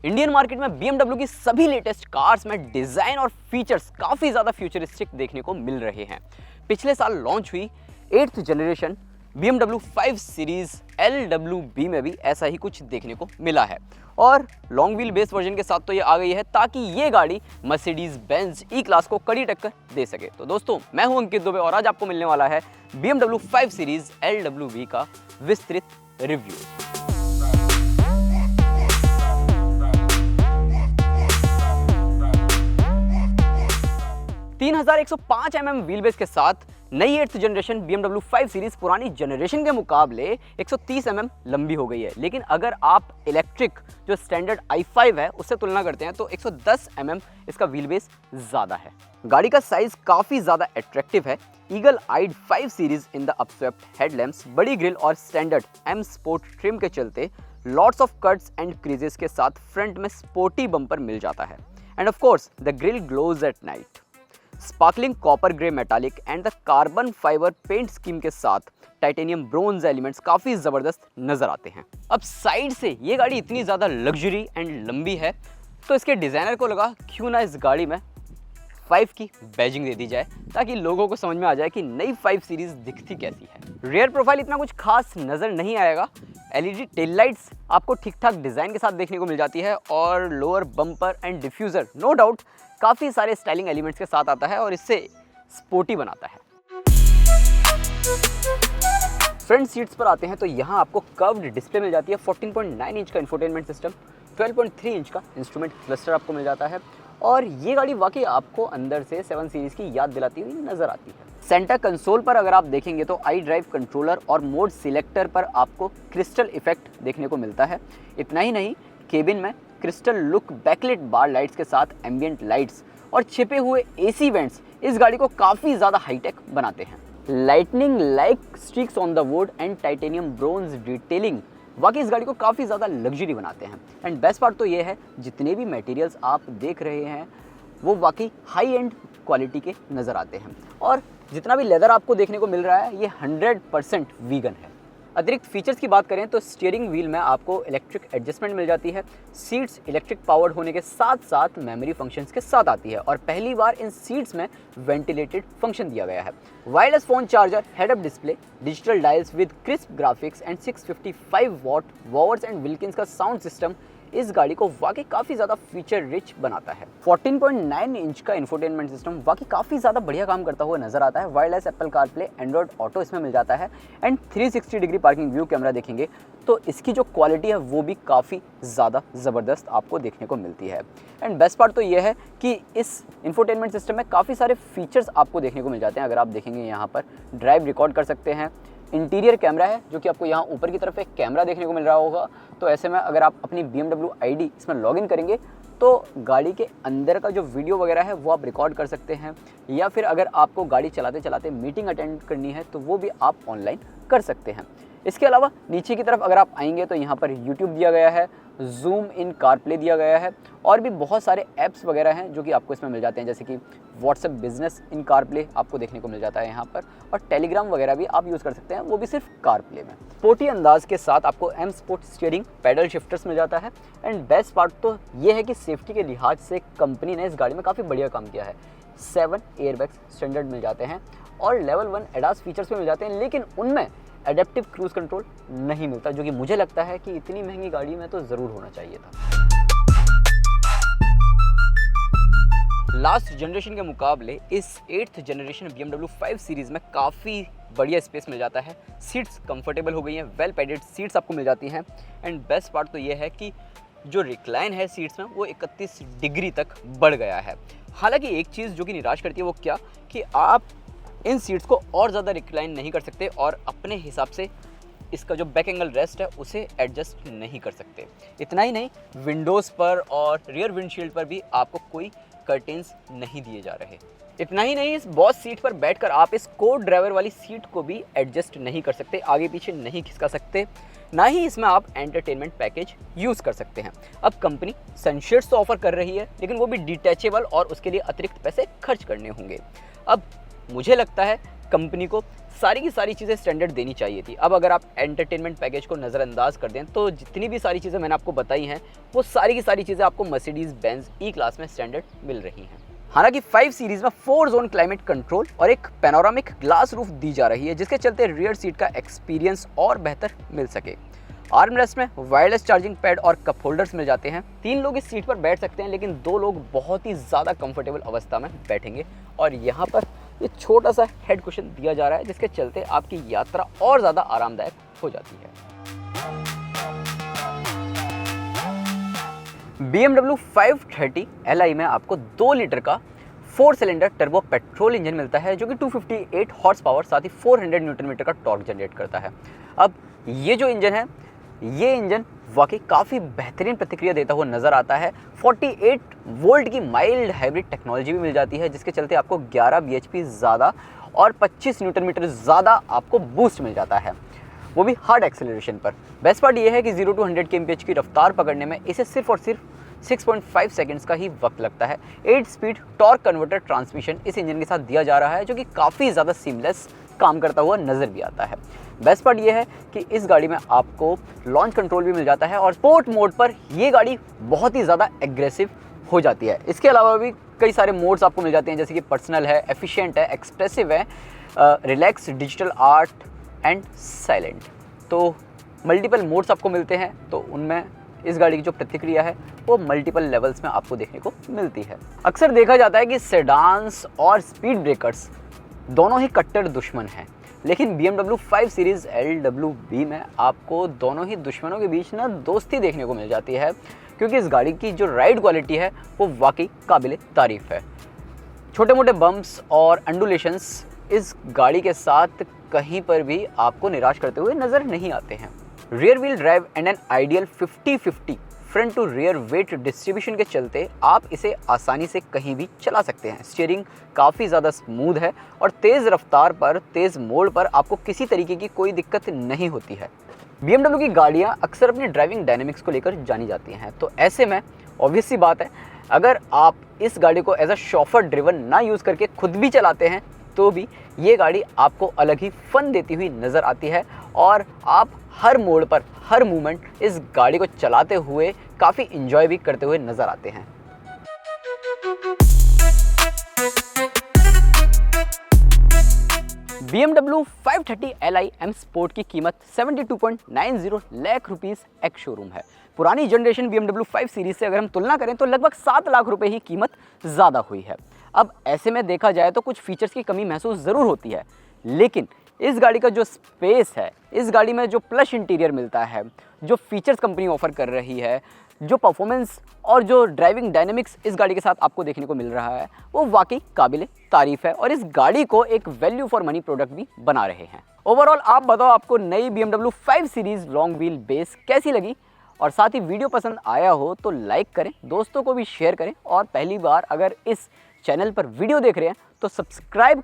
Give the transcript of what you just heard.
Indian market में BMW की सभी लेटेस्ट कार्स में डिजाइन और फीचर्स काफी ज्यादा फ्यूचरिस्टिक देखने को मिल रहे हैं। पिछले साल लॉन्च हुई 8th generation BMW 5 series LWB में भी ऐसा ही कुछ देखने को मिला है और लॉन्ग व्हील बेस वर्जन के साथ तो ये आ गई है ताकि ये गाड़ी मर्सिडीज बेंज ई क्लास को कड़ी टक्कर दे सके। तो दोस्तों, मैं हूं अंकित दुबे और आज आपको मिलने वाला है BMW 5 सीरीज LWB का विस्तृत रिव्यू। 3105 mm व्हील बेस के साथ नई 8th जनरेशन BMW 5 सीरीज पुरानी जनरेशन के मुकाबले 130 mm लंबी हो गई है, लेकिन अगर आप इलेक्ट्रिक जो स्टैंडर्ड i5 है उससे तुलना करते हैं तो 110 mm इसका व्हील बेस ज़्यादा है। गाड़ी का साइज काफ़ी ज़्यादा अट्रैक्टिव है। Eagle eyed 5 series in the upswept headlamps, बड़ी ग्रिल और स्टैंडर्ड M स्पोर्ट ट्रिम के चलते lots of cuts and creases के साथ फ्रंट में स्पोर्टी बम्पर मिल जाता है। And of course the grille glows at night. Sparkling copper grey metallic and the carbon fibre paint scheme के साथ टाइटेनियम ब्रोंज एलिमेंट्स काफी जबरदस्त नजर आते हैं। अब साइड से ये गाड़ी इतनी ज्यादा लग्जरी एंड लंबी है तो इसके डिजाइनर को लगा क्यों ना इस गाड़ी में 5 की बैजिंग दे दी जाए ताकि लोगों को समझ में आ जाए कि नई 5 सीरीज दिखती कैसी है। रियर प्रोफाइल इतना कुछ खास नजर नहीं आएगा। LED टेल लाइट्स आपको ठीक ठाक डिजाइन के साथ देखने को मिल जाती है और lower bumper and diffuser no doubt काफी सारे स्टाइलिंग एलिमेंट्स के साथ आता है और इससे स्पोर्टी बनाता है। फ्रंट सीट्स पर आते हैं तो यहाँ आपको कर्व्ड डिस्प्ले मिल जाती है। 14.9 इंच का इंफोटेनमेंट सिस्टम, 12.3 इंच का इंस्ट्रूमेंट क्लस्टर आपको मिल जाता है और ये गाड़ी वाकई आपको अंदर से 7 सीरीज की याद दिलाती हुई नजर आती है। सेंटर कंसोल पर अगर आप देखेंगे तो आई ड्राइव कंट्रोलर और मोड सिलेक्टर पर आपको क्रिस्टल इफेक्ट देखने को मिलता है। इतना ही नहीं, केबिन में क्रिस्टल लुक बैकलिट बार लाइट्स के साथ एम्बियंट लाइट्स और छिपे हुए AC वेंट्स इस गाड़ी को काफ़ी ज़्यादा हाईटेक बनाते हैं। Lightning like streaks on the wood and titanium bronze detailing वाकई इस गाड़ी को काफ़ी ज़्यादा लग्जरी बनाते हैं। एंड बेस्ट पार्ट तो ये है, जितने भी मटेरियल्स आप देख रहे हैं वो वाकई हाई एंड क्वालिटी के नज़र आते हैं और जितना भी लेदर आपको देखने को मिल रहा है ये 100% वीगन है। अतिरिक्त फीचर्स की बात करें तो स्टीयरिंग व्हील में आपको इलेक्ट्रिक एडजस्टमेंट मिल जाती है। सीट्स इलेक्ट्रिक पावर्ड होने के साथ साथ मेमोरी फंक्शंस के साथ आती है और पहली बार इन सीट्स में वेंटिलेटेड फंक्शन दिया गया है। Wireless phone charger, head up display, digital dials with crisp graphics and 655 watt Bowers and Wilkins का साउंड सिस्टम इस गाड़ी को वाकई काफ़ी ज़्यादा फीचर रिच बनाता है। 14.9 इंच का इंफोटेनमेंट सिस्टम वाकई काफ़ी ज़्यादा बढ़िया काम करता हुआ नजर आता है। Wireless Apple CarPlay, Android auto इसमें मिल जाता है and 360 degree parking view camera देखेंगे तो इसकी जो क्वालिटी है वो भी काफ़ी ज़्यादा ज़बरदस्त आपको देखने को मिलती है। एंड बेस्ट पार्ट तो ये है कि इस इंफोटेनमेंट सिस्टम में काफ़ी सारे फीचर्स आपको देखने को मिल जाते हैं। अगर आप देखेंगे यहाँ पर ड्राइव रिकॉर्ड कर सकते हैं, इंटीरियर कैमरा है जो कि आपको यहाँ ऊपर की तरफ एक कैमरा देखने को मिल रहा होगा। तो ऐसे में अगर आप अपनी BMW ID इसमें लॉगिन करेंगे तो गाड़ी के अंदर का जो वीडियो वगैरह है वो आप रिकॉर्ड कर सकते हैं या फिर अगर आपको गाड़ी चलाते चलाते मीटिंग अटेंड करनी है तो वो भी आप ऑनलाइन कर सकते हैं। इसके अलावा नीचे की तरफ अगर आप आएंगे तो यहाँ पर YouTube दिया गया है, जूम इन कारप्ले दिया गया है और भी बहुत सारे ऐप्स वगैरह हैं जो कि आपको इसमें मिल जाते हैं, जैसे कि व्हाट्सएप बिजनेस इन कारप्ले आपको देखने को मिल जाता है यहाँ पर और टेलीग्राम वगैरह भी आप यूज़ कर सकते हैं, वो भी सिर्फ कारप्ले में। स्पोर्टी अंदाज के साथ आपको M sport steering, paddle shifters मिल जाता है एंड बेस्ट पार्ट तो ये है कि सेफ्टी के लिहाज से कंपनी ने इस गाड़ी में काफ़ी बढ़िया काम किया है। 7 एयरबैग्स स्टैंडर्ड मिल जाते हैं और लेवल 1 एडास फीचर्स भी मिल जाते हैं, लेकिन उनमें एडेप्टिव क्रूज कंट्रोल नहीं मिलता, जो कि मुझे लगता है कि इतनी महंगी गाड़ी में तो ज़रूर होना चाहिए था। लास्ट जनरेशन के मुकाबले इस 8th जनरेशन BMW 5 सीरीज़ में काफ़ी बढ़िया स्पेस मिल जाता है। सीट्स कंफर्टेबल हो गई हैं, वेल पैडेड सीट्स आपको मिल जाती हैं एंड बेस्ट पार्ट तो ये है कि जो रिक्लाइन है सीट्स में वो 31 डिग्री तक बढ़ गया है। हालांकि एक चीज़ जो कि निराश करती है वो क्या कि आप इन सीट्स को और ज़्यादा रिक्लाइन नहीं कर सकते और अपने हिसाब से इसका जो बैक एंगल रेस्ट है उसे एडजस्ट नहीं कर सकते। इतना ही नहीं, विंडोज़ पर और रियर विंडशील्ड पर भी आपको कोई कर्टेन्स नहीं दिए जा रहे। इतना ही नहीं, इस बॉस सीट पर बैठकर आप इस को ड्राइवर वाली सीट को भी एडजस्ट नहीं कर सकते, आगे पीछे नहीं खिसका सकते, ना ही इसमें आप एंटरटेनमेंट पैकेज यूज़ कर सकते हैं। अब कंपनी सनशेड्स तो ऑफर कर रही है लेकिन वो भी डिटैचेबल और उसके लिए अतिरिक्त पैसे खर्च करने होंगे। अब मुझे लगता है कंपनी को सारी की सारी चीज़ें स्टैंडर्ड देनी चाहिए थी। अब अगर आप एंटरटेनमेंट पैकेज को नज़रअंदाज कर दें तो जितनी भी सारी चीज़ें मैंने आपको बताई हैं वो सारी की सारी चीज़ें आपको मर्सिडीज़ बेंज ई क्लास में स्टैंडर्ड मिल रही हैं। हालांकि 5 सीरीज़ में 4 जोन क्लाइमेट कंट्रोल और एक पैनोरामिक ग्लास रूफ दी जा रही है, जिसके चलते रियर सीट का एक्सपीरियंस और बेहतर मिल सके। आर्मरेस्ट में वायरलेस चार्जिंग पैड और कप होल्डर्स मिल जाते हैं। 3 लोग इस सीट पर बैठ सकते हैं, लेकिन 2 लोग बहुत ही ज़्यादा कंफर्टेबल अवस्था में बैठेंगे। और यहाँ पर ये छोटा सा हेड कुशन दिया जा रहा है, जिसके चलते आपकी यात्रा और ज़्यादा आरामदायक हो जाती है। BMW 530 Li में आपको 2 लीटर का 4 सिलेंडर टर्बो पेट्रोल इंजन मिलता है, जो कि 258 हॉर्स पावर साथ ही 400 न्यूटन मीटर का टॉर्क जनरेट करता है। अब ये जो इंजन है, ये इंजन वाकई काफ़ी बेहतरीन प्रतिक्रिया देता हुआ नज़र आता है। 48 वोल्ट की माइल्ड हाइब्रिड टेक्नोलॉजी भी मिल जाती है, जिसके चलते आपको 11 bhp ज़्यादा और 25 न्यूटन मीटर ज़्यादा आपको बूस्ट मिल जाता है, वो भी हार्ड एक्सेलरेशन पर। बेस्ट पार्ट ये है कि 0 to 100 kmph की रफ्तार पकड़ने में इसे सिर्फ और सिर्फ 6.5 सेकंड्स का ही वक्त लगता है। 8 स्पीड टॉर्क कन्वर्टर ट्रांसमिशन इस इंजन के साथ दिया जा रहा है, जो कि काफ़ी ज़्यादा सीमलेस काम करता हुआ नज़र भी आता है। बेस्ट पार्ट ये है कि इस गाड़ी में आपको लॉन्च कंट्रोल भी मिल जाता है और स्पोर्ट मोड पर ये गाड़ी बहुत ही ज़्यादा एग्रेसिव हो जाती है। इसके अलावा भी कई सारे मोड्स आपको मिल जाते हैं, जैसे कि पर्सनल है, एफिशिएंट है, एक्सप्रेसिव है, relax, digital art and silent. तो मल्टीपल मोड्स आपको मिलते हैं, तो उनमें इस गाड़ी की जो प्रतिक्रिया है वो मल्टीपल लेवल्स में आपको देखने को मिलती है। अक्सर देखा जाता है कि सेडान्स और स्पीड ब्रेकर्स दोनों ही कट्टर दुश्मन हैं, लेकिन BMW 5 सीरीज़ LWB में आपको दोनों ही दुश्मनों के बीच ना दोस्ती देखने को मिल जाती है, क्योंकि इस गाड़ी की जो राइड क्वालिटी है वो वाकई काबिले तारीफ़ है। छोटे मोटे बम्प्स और अंडुलेशंस इस गाड़ी के साथ कहीं पर भी आपको निराश करते हुए नज़र नहीं आते हैं। Rear wheel drive and an ideal 50-50 front to rear weight distribution के चलते आप इसे आसानी से कहीं भी चला सकते हैं। स्टीयरिंग काफ़ी ज़्यादा स्मूथ है और तेज़ रफ्तार पर, तेज़ मोड़ पर आपको किसी तरीके की कोई दिक्कत नहीं होती है। BMW की गाड़ियाँ अक्सर अपनी ड्राइविंग डायनेमिक्स को लेकर जानी जाती हैं, तो ऐसे में ऑब्वियस सी बात है, अगर आप इस गाड़ी को एज अ शॉफर ड्रिवन ना यूज़ करके खुद भी चलाते हैं तो भी ये गाड़ी आपको अलग ही फन देती हुई नज़र आती है और आप हर मोड़ पर, हर मूवमेंट इस गाड़ी को चलाते हुए काफ़ी इंजॉय भी करते हुए नज़र आते हैं। BMW 530 Li M Sport की कीमत 72.90 लाख रुपीस एक्स शोरूम है। पुरानी जनरेशन BMW 5 सीरीज से अगर हम तुलना करें तो लगभग 7 लाख रुपए ही कीमत ज़्यादा हुई है। अब ऐसे में देखा जाए तो कुछ फीचर्स की कमी महसूस ज़रूर होती है, लेकिन इस गाड़ी का जो स्पेस है, इस गाड़ी में जो प्लस इंटीरियर मिलता है, जो फीचर्स कंपनी ऑफर कर रही है, जो परफॉर्मेंस और जो ड्राइविंग डायनेमिक्स इस गाड़ी के साथ आपको देखने को मिल रहा है, वो वाकई काबिले तारीफ़ है और इस गाड़ी को एक वैल्यू फॉर मनी प्रोडक्ट भी बना रहे हैं। ओवरऑल आप बताओ, आपको नई BMW 5 series long wheel base कैसी लगी? और साथ ही वीडियो पसंद आया हो तो लाइक करें, दोस्तों को भी शेयर करें और पहली बार अगर इस चैनल पर वीडियो देख रहे हैं तो सब्सक्राइब